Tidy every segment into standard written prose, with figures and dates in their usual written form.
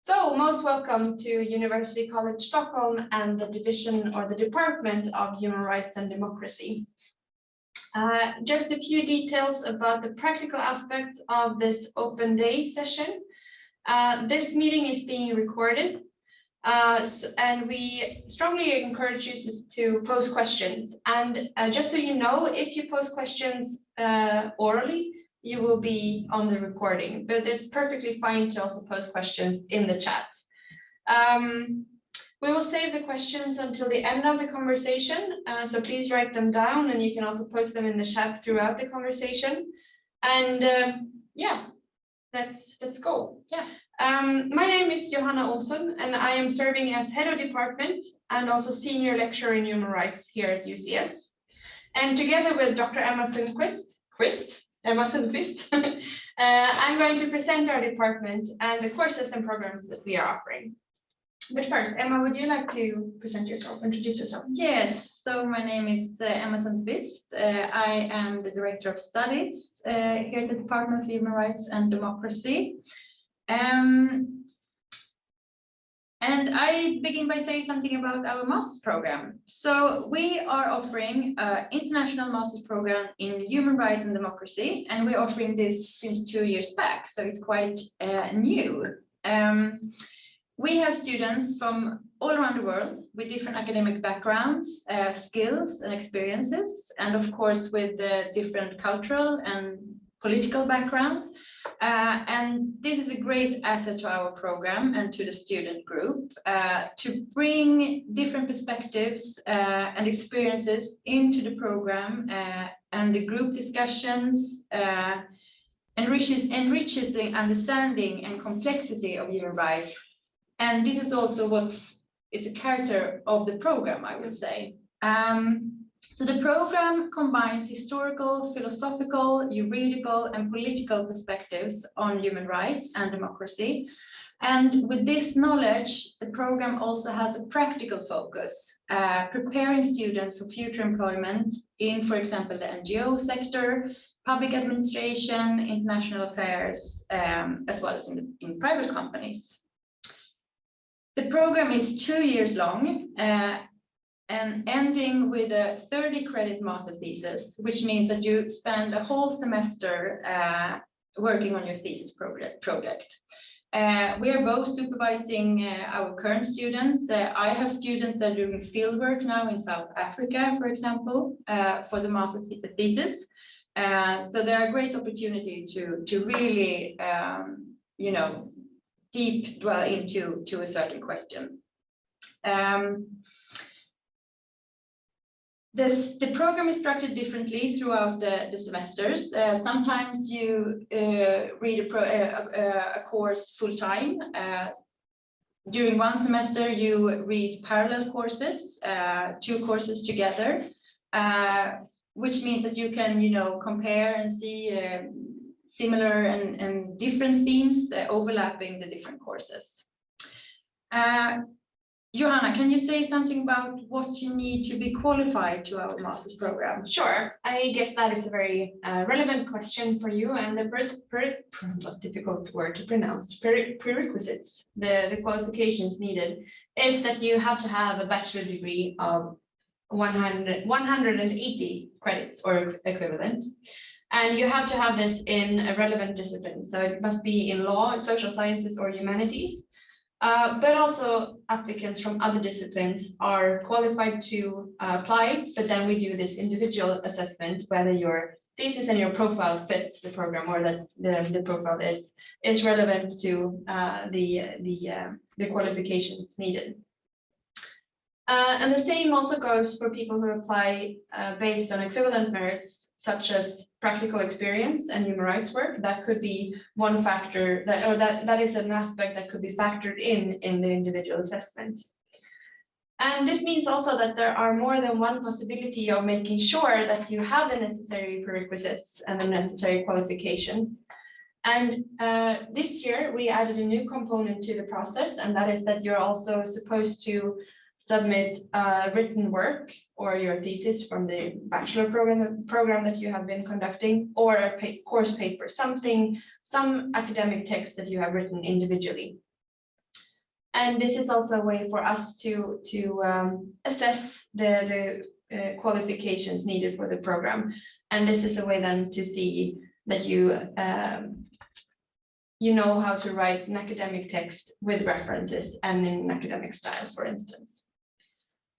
So most welcome to University College Stockholm and the division or the Department of Human Rights and Democracy. Just a few details about the practical aspects of this open day session. This meeting is being recorded and we strongly encourage you to pose questions. And just so you know, if you pose questions orally, you will be on the recording, but it's perfectly fine to also pose questions in the chat. We will save the questions until the end of the conversation, so please write them down and you can also post them in the chat throughout the conversation. And yeah, let's go. Yeah. My name is Johanna Ohlsson and I am serving as head of department and also senior lecturer in human rights here at UCS. And together with Dr. Emma Sundkvist, I'm going to present our department and the courses and programs that we are offering. But first, Emma, would you like to present yourself, introduce yourself? Yes, so my name is Emma Sundkvist. I am the Director of Studies here at the Department of Human Rights and Democracy. And I begin by saying something about our master's program. So we are offering an international master's program in human rights and democracy, and we're offering this since 2 years back, so it's quite new. We have students from all around the world with different academic backgrounds, skills and experiences, and of course with different cultural and political background. And this is a great asset to our program and to the student group to bring different perspectives and experiences into the program, and the group discussions enriches the understanding and complexity of human rights. And this is also it's a character of the program, I would say. So the program combines historical, philosophical, juridical, and political perspectives on human rights and democracy. And with this knowledge, the program also has a practical focus, preparing students for future employment in, for example, the NGO sector, public administration, international affairs, as well as in private companies. The program is 2 years long, and ending with a 30-credit master thesis, which means that you spend a whole semester working on your thesis project. We are both supervising our current students. I have students that are doing field work now in South Africa, for example, for the master thesis. So there are great opportunity to really, deep dwell into a certain question. The program is structured differently throughout the semesters. Sometimes you read a course full time. During one semester, you read parallel courses, 2 courses together, which means that you can, compare and see similar and different themes overlapping the different courses. Johanna, can you say something about what you need to be qualified to our master's program? Sure, I guess that is a very relevant question for you. And the first difficult word to pronounce, prerequisites, the qualifications needed, is that you have to have a bachelor degree of 180 credits or equivalent. And you have to have this in a relevant discipline. So it must be in law, social sciences, or humanities. But also applicants from other disciplines are qualified to apply, but then we do this individual assessment, whether your thesis and your profile fits the program or that the profile is relevant to the qualifications needed. And the same also goes for people who apply based on equivalent merits, such as practical experience and human rights work. That could be one factor that is an aspect that could be factored in the individual assessment. And this means also that there are more than one possibility of making sure that you have the necessary prerequisites and the necessary qualifications. And this year we added a new component to the process, and that is that you're also supposed to submit written work or your thesis from the bachelor program that you have been conducting, or a course paper, some academic text that you have written individually. And this is also a way for us to assess the qualifications needed for the program. And this is a way then to see that you know how to write an academic text with references and in an academic style, for instance.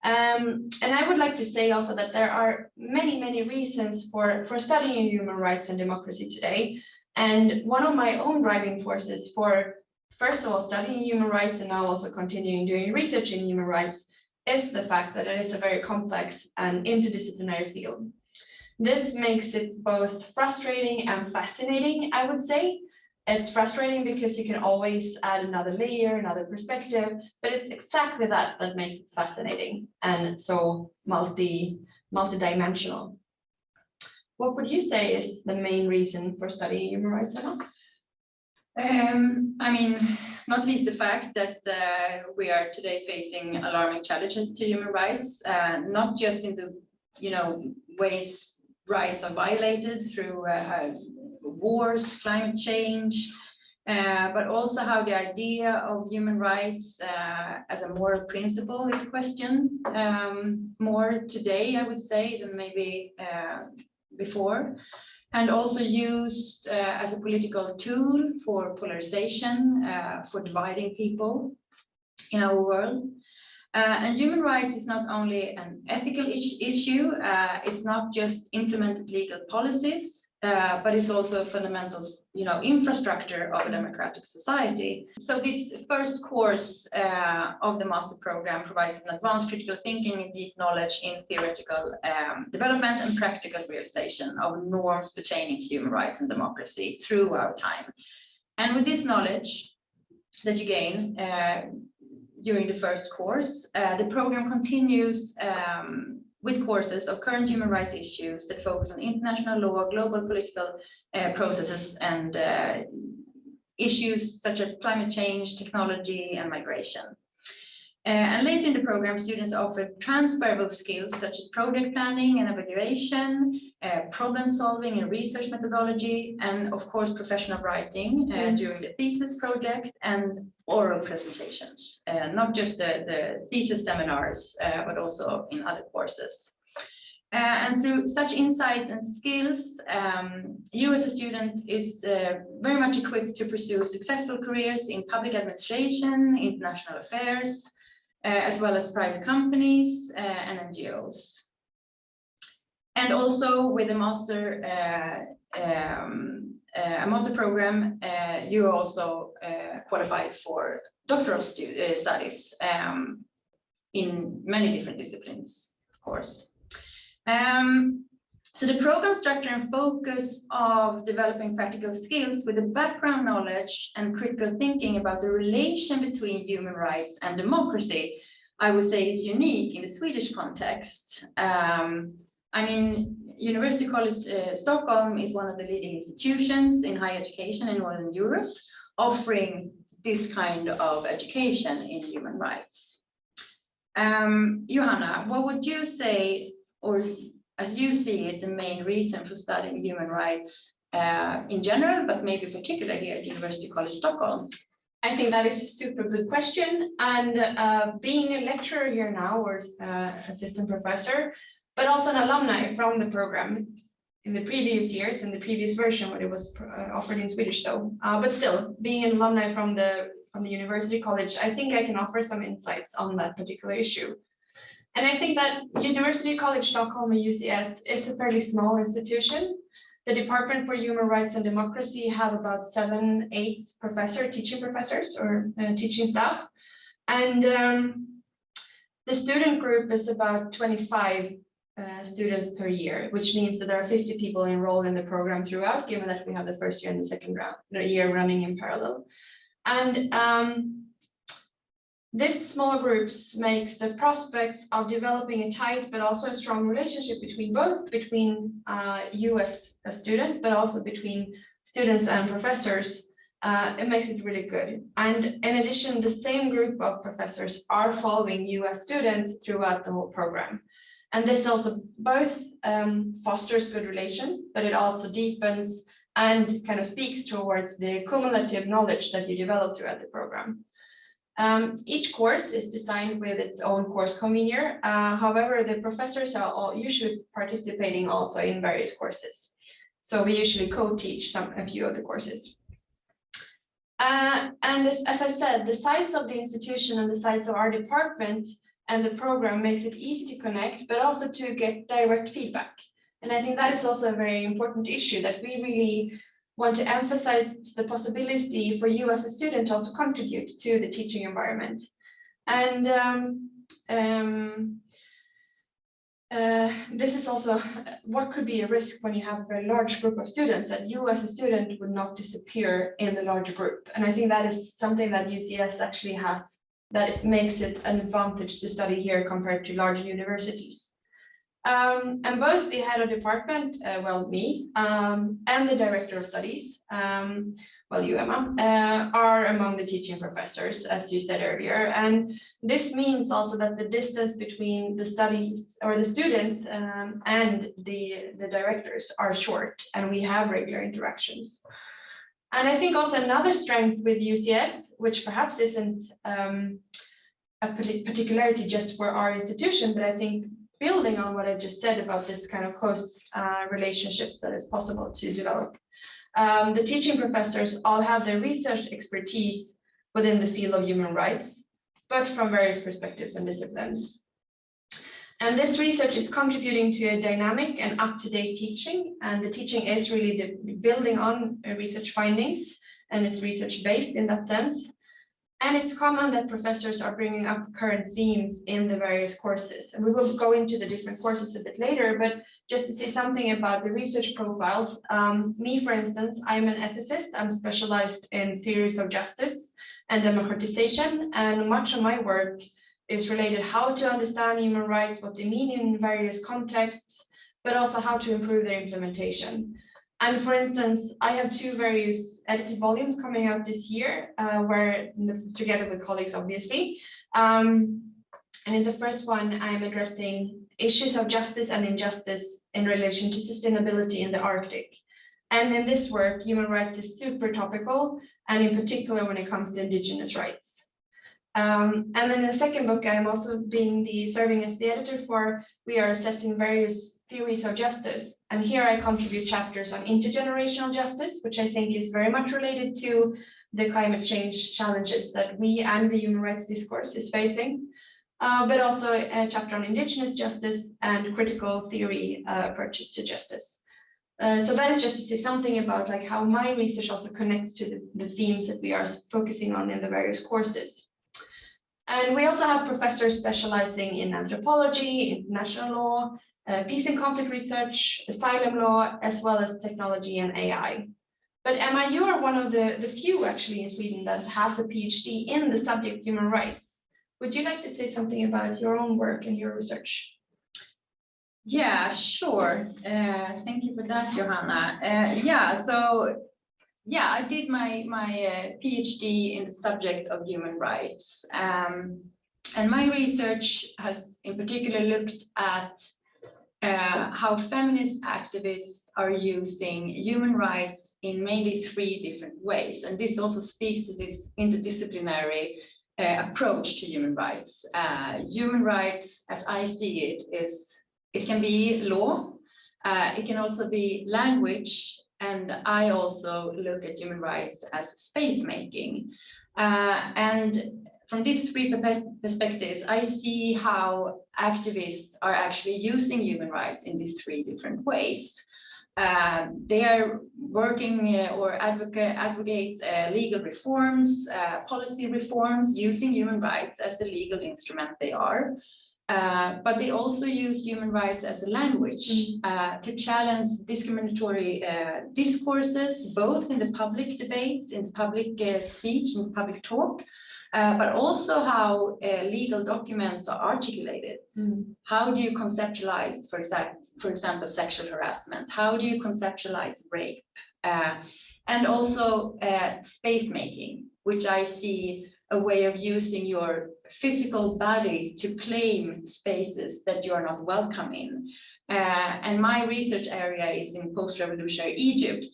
And I would like to say also that there are many reasons for studying human rights and democracy today. And one of my own driving forces for, first of all, studying human rights and now also continuing doing research in human rights is the fact that it is a very complex and interdisciplinary field. This makes it both frustrating and fascinating, I would say. It's frustrating because you can always add another layer, another perspective, but it's exactly that makes it fascinating and so multi-dimensional. What would you say is the main reason for studying human rights, Anna? I mean, not least the fact that we are today facing alarming challenges to human rights, not just in the ways rights are violated through wars, climate change, but also how the idea of human rights as a moral principle is questioned more today, I would say, than maybe before, and also used as a political tool for polarization, for dividing people in our world. And human rights is not only an ethical issue, it's not just implemented legal policies, but it's also a fundamental, infrastructure of a democratic society. So this first course of the master program provides an advanced critical thinking and deep knowledge in theoretical development and practical realization of norms pertaining to human rights and democracy through our time. And with this knowledge that you gain during the first course, the program continues with courses of current human rights issues that focus on international law, global political processes, and issues such as climate change, technology, and migration. And later in the program, students offer transferable skills such as project planning and evaluation, problem solving and research methodology, and of course, professional writing during the thesis project and oral presentations, not just the thesis seminars, but also in other courses. And through such insights and skills, you as a student is very much equipped to pursue successful careers in public administration, international affairs, as well as private companies and NGOs. And also with a master program, you are also qualified for doctoral studies in many different disciplines, of course. So the program structure and focus of developing practical skills with the background knowledge and critical thinking about the relation between human rights and democracy, I would say is unique in the Swedish context. I mean, University College Stockholm is one of the leading institutions in higher education in Northern Europe, offering this kind of education in human rights. Johanna, what would you say, or as you see it, the main reason for studying human rights in general, but maybe particularly here at University College Stockholm? I think that is a super good question. And being a lecturer here now, or assistant professor, but also an alumni from the program in the previous years, in the previous version when it was offered in Swedish though, but still being an alumni from the University College, I think I can offer some insights on that particular issue. And I think that University College Stockholm, UCS, is a fairly small institution. The Department for Human Rights and Democracy have about 7-8 teaching professors or teaching staff. And the student group is about 25 students per year, which means that there are 50 people enrolled in the program throughout, given that we have the first year and the second year running in parallel. And this small groups makes the prospects of developing a tight but also a strong relationship between you as students, but also between students and professors. It makes it really good. And in addition, the same group of professors are following you as students throughout the whole program. And this also both fosters good relations, but it also deepens and kind of speaks towards the cumulative knowledge that you develop throughout the program. Each course is designed with its own course convener. However, the professors are all usually participating also in various courses. So we usually co-teach a few of the courses. And as I said, the size of the institution and the size of our department and the program makes it easy to connect, but also to get direct feedback. And I think that is also a very important issue, that we really want to emphasize the possibility for you as a student to also contribute to the teaching environment. And this is also what could be a risk when you have a very large group of students, that you as a student would not disappear in the larger group. And I think that is something that UCS actually has, that it makes it an advantage to study here compared to larger universities. And both the head of department, well, me, and the director of studies, well, you, Emma, are among the teaching professors, as you said earlier. And this means also that the distance between the studies or the students and the directors are short, and we have regular interactions. And I think also another strength with UCS, which perhaps isn't a particularity just for our institution, but I think building on what I just said about this kind of close relationships that is possible to develop. The teaching professors all have their research expertise within the field of human rights, but from various perspectives and disciplines. And this research is contributing to a dynamic and up-to-date teaching, and the teaching is really building on research findings, and it's research-based in that sense. And it's common that professors are bringing up current themes in the various courses. And we will go into the different courses a bit later, but just to say something about the research profiles. Me, for instance, I'm an ethicist. I'm specialized in theories of justice and democratization. And much of my work is related how to understand human rights, what they mean in various contexts, but also how to improve their implementation. And for instance, I have two various edited volumes coming out this year, where together with colleagues, obviously. And in the first one, I'm addressing issues of justice and injustice in relation to sustainability in the Arctic. And in this work, human rights is super topical, and in particular when it comes to indigenous rights. And in the second book, I'm also serving as the editor for, we are assessing various theories of justice. And here I contribute chapters on intergenerational justice, which I think is very much related to the climate change challenges that we and the human rights discourse is facing, but also a chapter on indigenous justice and critical theory approaches to justice. So that is just to say something about like how my research also connects to the themes that we are focusing on in the various courses. And we also have professors specializing in anthropology, international law, peace and conflict research, asylum law, as well as technology and AI. But Emma, you are one of the few actually in Sweden that has a PhD in the subject human rights. Would you like to say something about your own work and your research? Yeah, sure. Thank you for that, Johanna. I did my PhD in the subject of human rights. And my research has in particular looked at how feminist activists are using human rights in mainly 3 different ways. And this also speaks to this interdisciplinary approach to human rights. Human rights, as I see it, it can be law, it can also be language, and I also look at human rights as space making. And from these 3 perspectives, I see how activists are actually using human rights in these 3 different ways. They are working or advocate legal reforms, policy reforms, using human rights as the legal instrument they are. But they also use human rights as a language to challenge discriminatory discourses, both in the public debate, in public speech, in public talk, but also how legal documents are articulated. How do you conceptualize, for example, sexual harassment? How do you conceptualize rape? And also space making, which I see a way of using your physical body to claim spaces that you are not welcome in. And my research area is in post-revolutionary Egypt,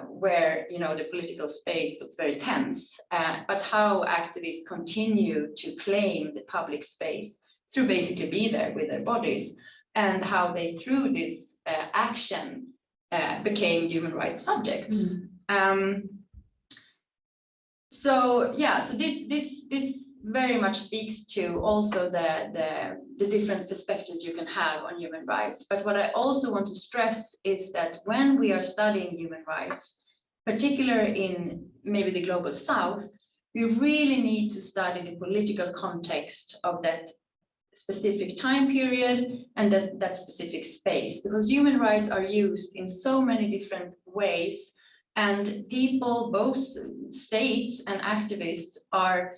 where the political space was very tense, but how activists continue to claim the public space through basically be there with their bodies, and how they through this action became human rights subjects. So this very much speaks to also the different perspectives you can have on human rights. But what I also want to stress is that when we are studying human rights, particularly in maybe the global south, we really need to study the political context of that specific time period and that specific space, because human rights are used in so many different ways, and people, both states and activists, are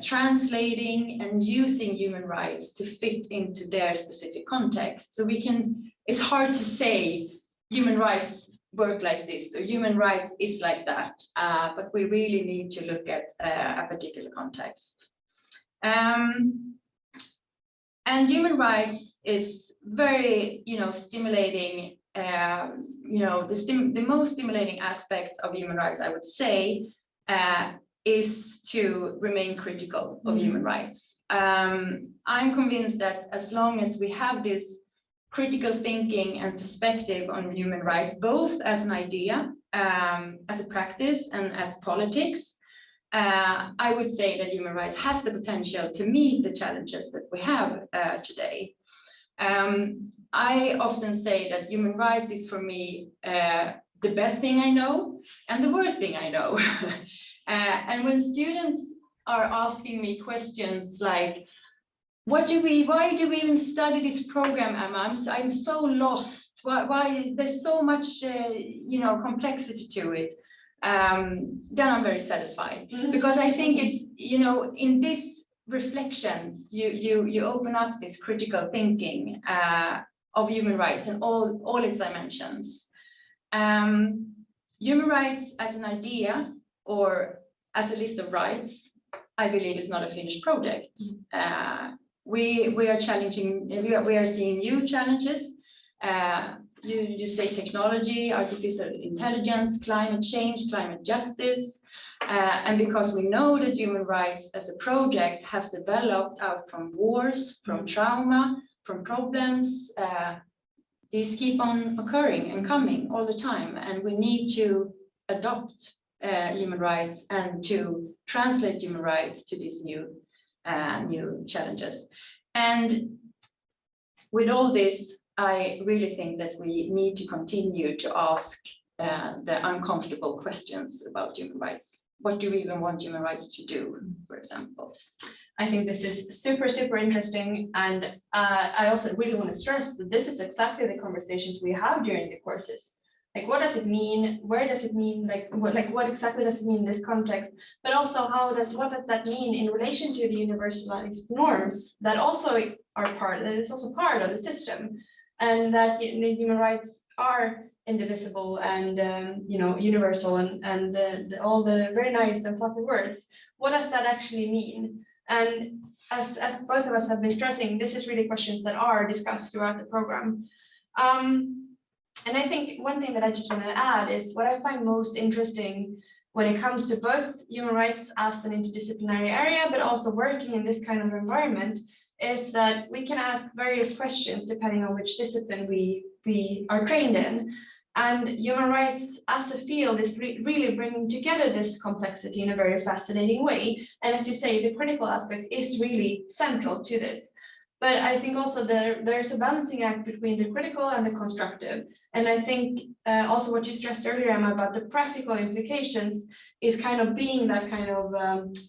translating and using human rights to fit into their specific context. So it's hard to say human rights work like this or human rights is like that, but we really need to look at a particular context. And human rights is very, stimulating. The most stimulating aspect of human rights, I would say, is to remain critical of human rights. I'm convinced that as long as we have this critical thinking and perspective on human rights, both as an idea, as a practice, and as politics, I would say that human rights has the potential to meet the challenges that we have today. I often say that human rights is for me the best thing I know and the worst thing I know. And when students are asking me questions like, why do we even study this program, Emma? I'm so lost. Why is there so much complexity to it? Then I'm very satisfied, because I think it's, in these reflections, you open up this critical thinking of human rights and all its dimensions. Human rights as an idea or as a list of rights, I believe, is not a finished project. We are challenging, we are seeing new challenges. You say technology, artificial intelligence, climate change, climate justice. And because we know that human rights as a project has developed out from wars, from trauma, from problems, these keep on occurring and coming all the time. And we need to adopt human rights and to translate human rights to these new challenges. And with all this, I really think that we need to continue to ask the uncomfortable questions about human rights. What do we even want human rights to do, for example? I think this is super, super interesting. And I also really want to stress that this is exactly the conversations we have during the courses. Like, what does it mean? Where does it mean? What exactly does it mean in this context? But also, what does that mean in relation to the universalized norms that also that is also part of the system, and that human rights are indivisible and universal and all the very nice and fluffy words. What does that actually mean? And as both of us have been stressing, this is really questions that are discussed throughout the program. And I think one thing that I just want to add is what I find most interesting when it comes to both human rights as an interdisciplinary area, but also working in this kind of environment, is that we can ask various questions depending on which discipline we are trained in. And human rights as a field is really bringing together this complexity in a very fascinating way. And as you say, the critical aspect is really central to this. But I think also there's a balancing act between the critical and the constructive. And I think also what you stressed earlier, Emma, about the practical implications is kind of being that kind of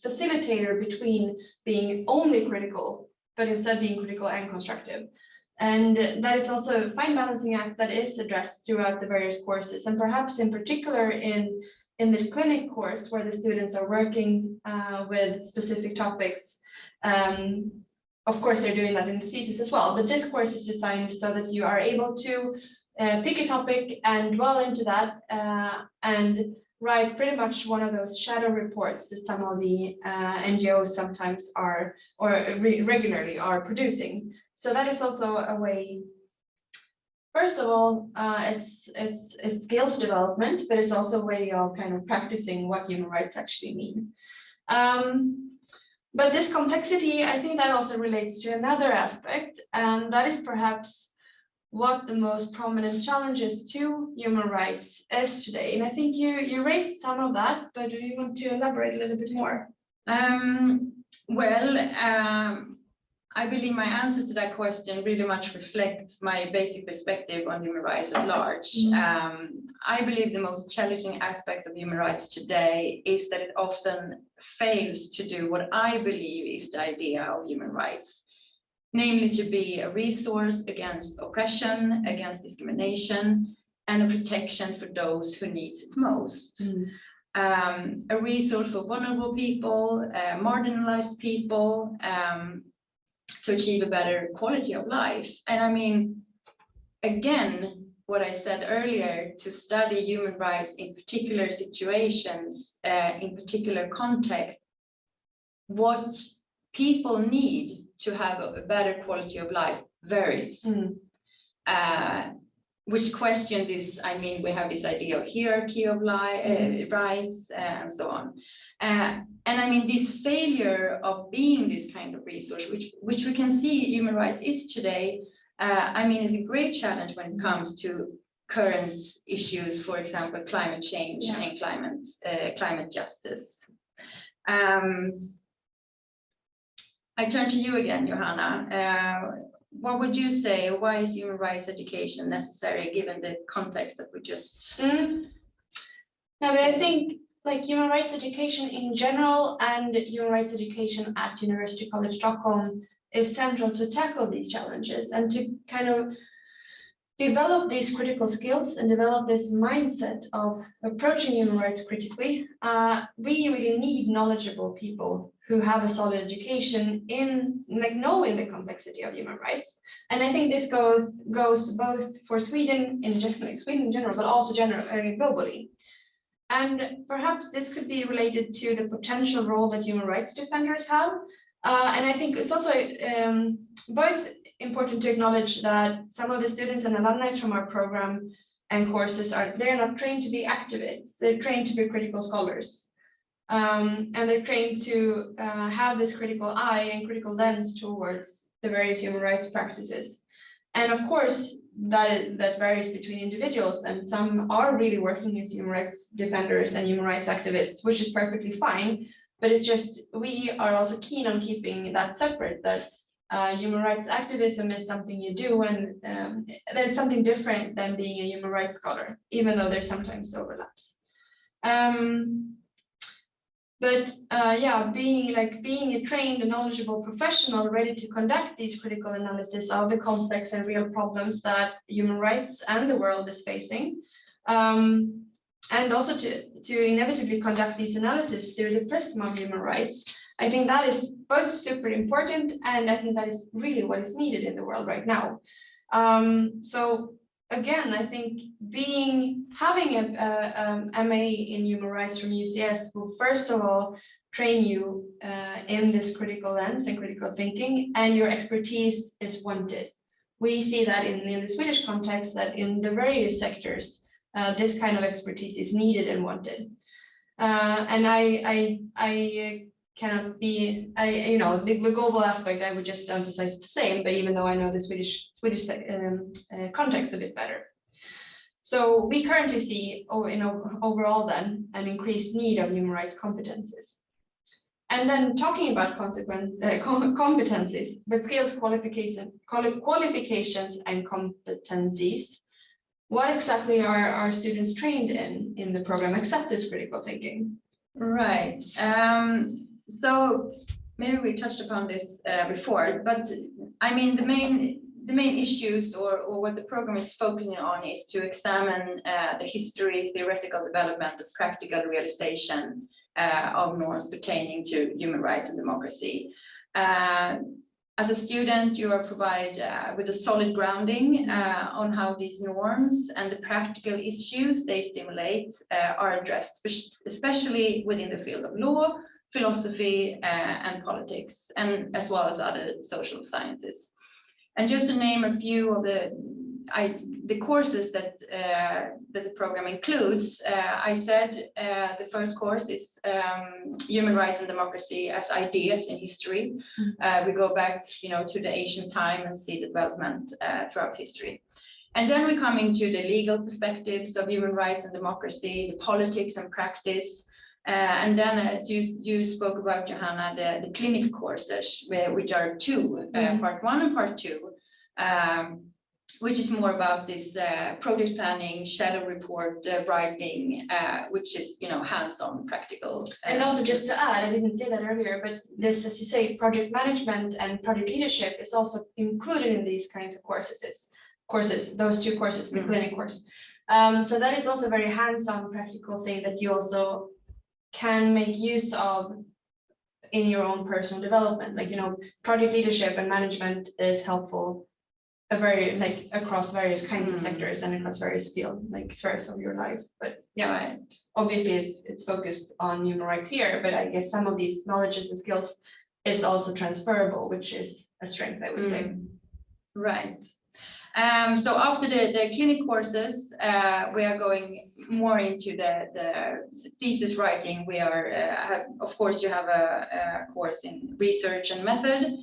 facilitator between being only critical, but instead being critical and constructive. And that is also a fine balancing act that is addressed throughout the various courses, and perhaps in particular in the clinic course where the students are working with specific topics. Of course, they're doing that in the thesis as well, but this course is designed so that you are able to pick a topic and dwell into that and write pretty much one of those shadow reports that some of the NGOs sometimes are or regularly are producing. So that is also a way First of all, it's skills development, but it's also a way of kind of practicing what human rights actually mean. But this complexity, I think that also relates to another aspect, and that is perhaps what the most prominent challenges to human rights is today. And I think you raised some of that, but do you want to elaborate a little bit more? I believe my answer to that question really much reflects my basic perspective on human rights at large. I believe the most challenging aspect of human rights today is that it often fails to do what I believe is the idea of human rights, namely to be a resource against oppression, against discrimination, and a protection for those who need it most. A resource for vulnerable people, marginalized people, to achieve a better quality of life. And I mean, again, what I said earlier, to study human rights in particular situations, in particular context, what people need to have a better quality of life varies. Which question this, I mean, we have this idea of hierarchy of rights and so on. And I mean, this failure of being this kind of resource, which we can see human rights is today, I mean, is a great challenge when it comes to current issues, for example, climate change and climate justice. I turn to you again, Johanna. What would you say? Why is human rights education necessary given the context that we just? No, but I think like human rights education in general and human rights education at University College Stockholm is central to tackle these challenges and to kind of develop these critical skills and develop this mindset of approaching human rights critically. We really need knowledgeable people who have a solid education in like knowing the complexity of human rights. And I think this goes both for Sweden in general, but also globally. And perhaps this could be related to the potential role that human rights defenders have. And I think it's also both important to acknowledge that some of the students and alumni from our program and courses they're not trained to be activists, they're trained to be critical scholars. And they're trained to have this critical eye and critical lens towards the various human rights practices. And of course, that varies between individuals, and some are really working as human rights defenders and human rights activists, which is perfectly fine. But it's just, we are also keen on keeping that separate, that human rights activism is something you do, and there's something different than being a human rights scholar, even though there's sometimes overlaps. Being a trained and knowledgeable professional ready to conduct these critical analysis of the complex and real problems that human rights and the world is facing, and also to inevitably conduct these analyses through the prism of human rights. I think that is both super important, and I think that is really what is needed in the world right now. So again, I think having a MA in human rights from UCS will first of all train you in this critical lens and critical thinking, and your expertise is wanted. We see that in the Swedish context, that in the various sectors, this kind of expertise is needed and wanted. And I cannot be, the global aspect, I would just emphasize the same, but even though I know the Swedish context a bit better. So we currently see overall then an increased need of human rights competencies. And then talking about competencies, but skills, qualifications and competencies, what exactly are our students trained in the program except this critical thinking? Right. So maybe we touched upon this before, but I mean, the main issues or what the program is focusing on is to examine the history, theoretical development, the practical realization of norms pertaining to human rights and democracy. As a student, you are provided with a solid grounding on how these norms and the practical issues they stimulate are addressed, especially within the field of law, philosophy, and politics, and as well as other social sciences. And just to name a few of the the courses that the program includes, I said the first course is Human Rights and Democracy as Ideas in History. We go back, to the ancient time and see the development throughout history. And then we come into the legal perspectives of human rights and democracy, the politics and practice. And then, as you spoke about, Johanna, the clinic courses, which are two, part 1 and part 2, which is more about this project planning, shadow report writing, which is, hands-on, practical. And also, just to add, I didn't say that earlier, but this, as you say, project management and project leadership is also included in these kinds of courses, those two courses, the clinic course. So that is also a very hands-on practical thing that you also can make use of in your own personal development. Like, project leadership and management is helpful across various kinds of sectors and across various fields, spheres of your life. But yeah, obviously it's focused on human rights here, but I guess some of these knowledges and skills is also transferable, which is a strength, I would say. Right. So after the clinic courses, we are going more into the thesis writing. We are, of course, you have a course in research and method,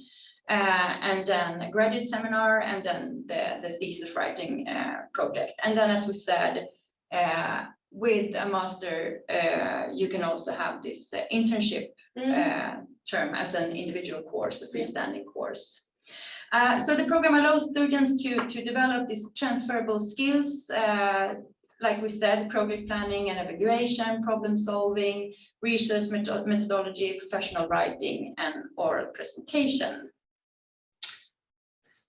and then a graduate seminar, and then the thesis writing project. And then, as we said, with a master, you can also have this internship term as an individual course, a freestanding course. So the program allows students to develop these transferable skills, like we said, project planning and evaluation, problem solving, research methodology, professional writing, and oral presentation.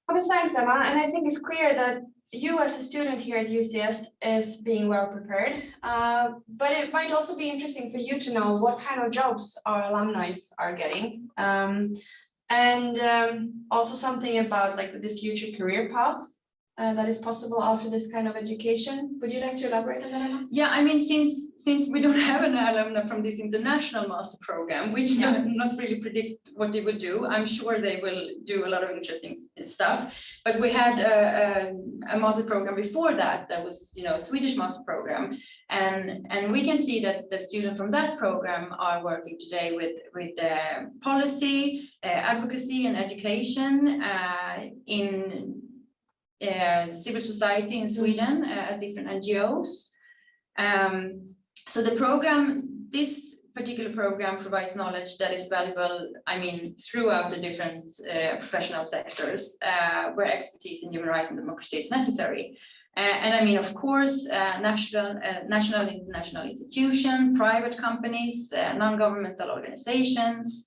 Well, thanks, Emma. And I think it's clear that you as a student here at UCS is being well prepared, but it might also be interesting for you to know what kind of jobs our alumni are getting. And also something about the future career path that is possible after this kind of education. Would you like to elaborate on that, Emma? Yeah, I mean, since we don't have an alumni from this international master program, we cannot really predict what they will do. I'm sure they will do a lot of interesting stuff. But we had a master program before that was, a Swedish master program, and we can see that the students from that program are working today with policy, advocacy, and education in civil society in Sweden at different NGOs. So the program, this particular program provides knowledge that is valuable, I mean, throughout the different professional sectors where expertise in human rights and democracy is necessary. And I mean, of course, national and international institutions, private companies, non-governmental organizations,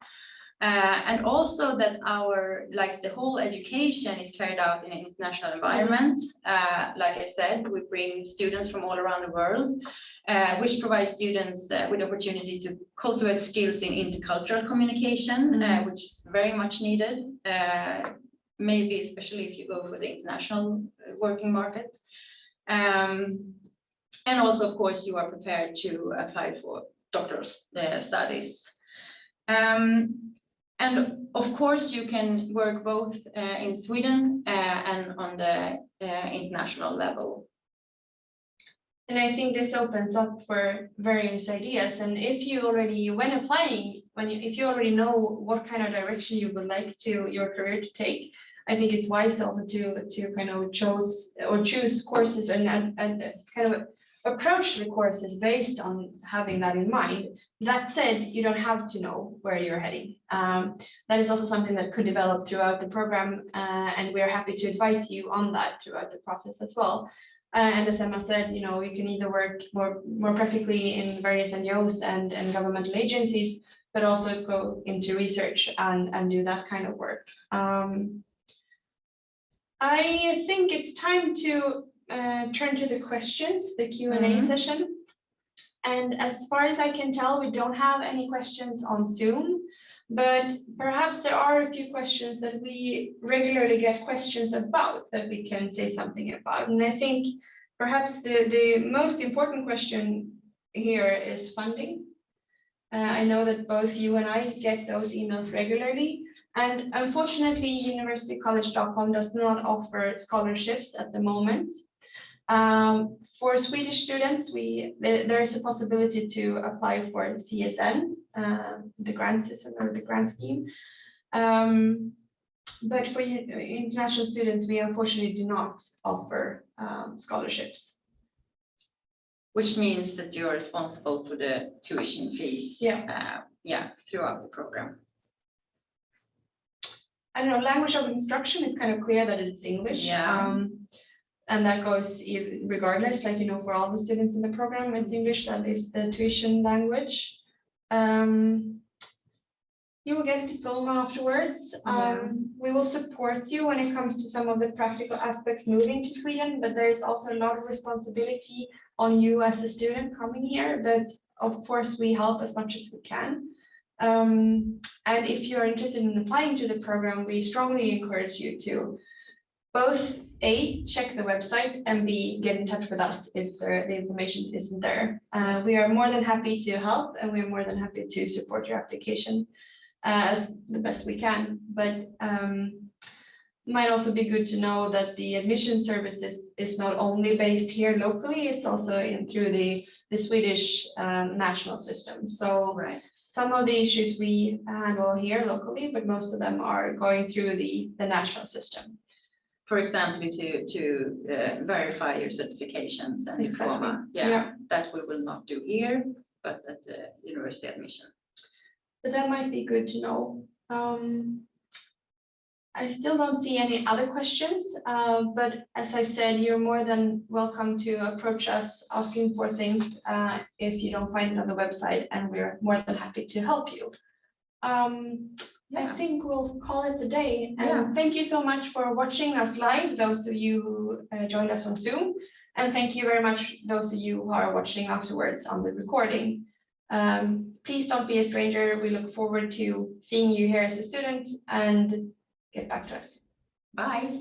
and also that the whole education is carried out in an international environment. Like I said, we bring students from all around the world, which provides students with opportunity to cultivate skills in intercultural communication, which is very much needed, maybe especially if you go for the international working market. And also, of course, you are prepared to apply for doctoral studies. And of course, you can work both in Sweden and on the international level. And I think this opens up for various ideas. And if you already, when applying, if you already know what kind of direction you would like your career to take, I think it's wise also to kind of choose courses and kind of approach the courses based on having that in mind. That said, you don't have to know where you're heading. That is also something that could develop throughout the program, and we're happy to advise you on that throughout the process as well. And as Emma said, you can either work more practically in various NGOs and governmental agencies, but also go into research and do that kind of work. I think it's time to turn to the questions, the Q&A session. And as far as I can tell, we don't have any questions on Zoom, but perhaps there are a few questions that we regularly get questions about that we can say something about. And I think perhaps the most important question here is funding. I know that both you and I get those emails regularly, and unfortunately, University College Stockholm does not offer scholarships at the moment. For Swedish students, there is a possibility to apply for CSN, the grant system or the grant scheme. But for international students, we unfortunately do not offer scholarships. Which means that you're responsible for the tuition fees. Throughout the program. I don't know, language of instruction is kind of clear that it's English. And that goes regardless, like, for all the students in the program, it's English, that is the tuition language. You will get a diploma afterwards. We will support you when it comes to some of the practical aspects moving to Sweden, but there is also a lot of responsibility on you as a student coming here. But of course, we help as much as we can. And if you're interested in applying to the program, we strongly encourage you to both A, check the website, and B, get in touch with us if the information isn't there. We are more than happy to help, and we're more than happy to support your application as the best we can. But might also be good to know that the admission services is not only based here locally, it's also through the Swedish national system. So some of the issues we handle here locally, but most of them are going through the national system. For example, to verify your certifications and diploma. That we will not do here, but at the university admission. But that might be good to know. I still don't see any other questions, but as I said, you're more than welcome to approach us asking for things if you don't find it on the website, and we're more than happy to help you. I think we'll call it the day. And thank you so much for watching us live, those of you who joined us on Zoom. And thank you very much, those of you who are watching afterwards on the recording. Please don't be a stranger. We look forward to seeing you here as a student, and get back to us. Bye.